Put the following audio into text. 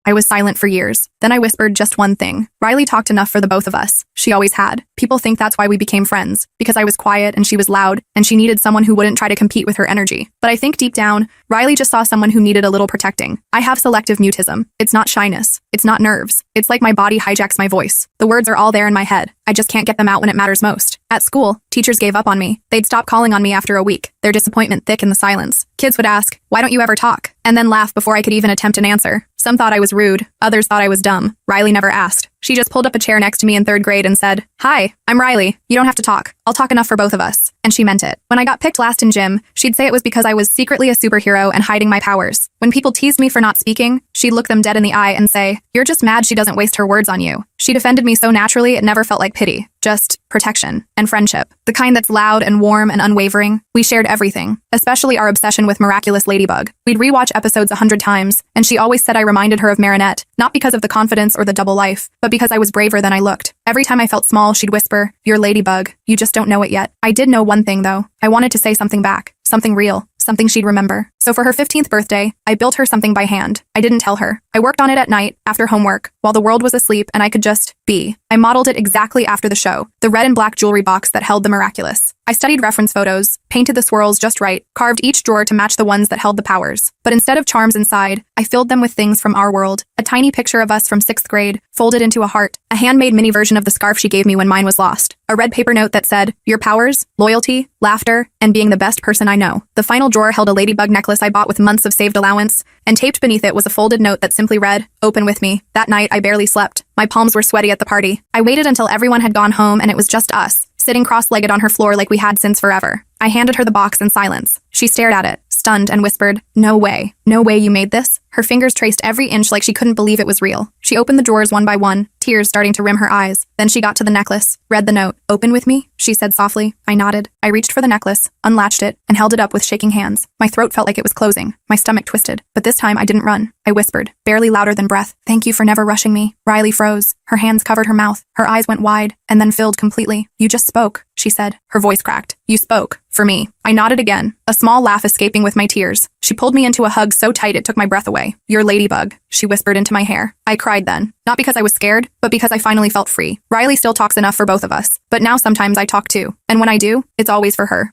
I was silent for years. Then I whispered just one thing. Riley talked enough for the both of us. She always had. People think that's why we became friends. Because I was quiet and she was loud, and she needed someone who wouldn't try to compete with her energy. But I think deep down, Riley just saw someone who needed a little protecting. I have selective mutism. It's not shyness. It's not nerves. It's like my body hijacks my voice. The words are all there in my head. I just can't get them out when it matters most. At school, teachers gave up on me. They'd stop calling on me after a week, their disappointment thick in the silence. Kids would ask, "Why don't you ever talk?" And then laugh before I could even attempt an answer. Some thought I was rude. Others thought I was dumb. Riley never asked. She just pulled up a chair next to me in 3rd grade and said, "Hi, I'm Riley. You don't have to talk. I'll talk enough for both of us." And she meant it. When I got picked last in gym, she'd say it was because I was secretly a superhero and hiding my powers. When people teased me for not speaking, she'd look them dead in the eye and say, "You're just mad she doesn't waste her words on you." She defended me so naturally it never felt like pity. Just protection and friendship. The kind that's loud and warm and unwavering. We shared everything, especially our obsession with Miraculous Ladybug. We'd rewatch episodes 100 times, and she always said I reminded her of Marinette, not because of the confidence or the double life, but because I was braver than I looked. Every time I felt small, she'd whisper, "You're Ladybug. You just don't know it yet." I did know one thing, though. I wanted to say something back. Something real. Something she'd remember. So for her 15th birthday, I built her something by hand. I didn't tell her. I worked on it at night, after homework, while the world was asleep and I could just be. I modeled it exactly after the show, the red and black jewelry box that held the Miraculous. I studied reference photos, painted the swirls just right, carved each drawer to match the ones that held the powers. But instead of charms inside, I filled them with things from our world. A tiny picture of us from 6th grade, folded into a heart. A handmade mini version of the scarf she gave me when mine was lost. A red paper note that said, "Your powers, loyalty, laughter, and being the best person I know." The final drawer held a ladybug necklace I bought with months of saved allowance, and taped beneath it was a folded note that simply read, "Open with me." That night, I barely slept. My palms were sweaty at the party. I waited until everyone had gone home and it was just us, sitting cross-legged on her floor like we had since forever. I handed her the box in silence. She stared at it, stunned, and whispered, "No way. No way you made this?" Her fingers traced every inch like she couldn't believe it was real. She opened the drawers one by one, tears starting to rim her eyes. Then she got to the necklace, read the note. "Open with me?" she said softly. I nodded. I reached for the necklace, unlatched it, and held it up with shaking hands. My throat felt like it was closing. My stomach twisted. But this time I didn't run. I whispered, barely louder than breath, "Thank you for never rushing me." Riley froze. Her hands covered her mouth. Her eyes went wide, and then filled completely. "You just spoke," she said. Her voice cracked. "You spoke. For me." I nodded again, a small laugh escaping with my tears. She pulled me into a hug so tight it took my breath away. "You're Ladybug," she whispered into my hair. I cried then. Not because I was scared, but because I finally felt free. Riley still talks enough for both of us. But now sometimes I talk too. And when I do, it's always for her.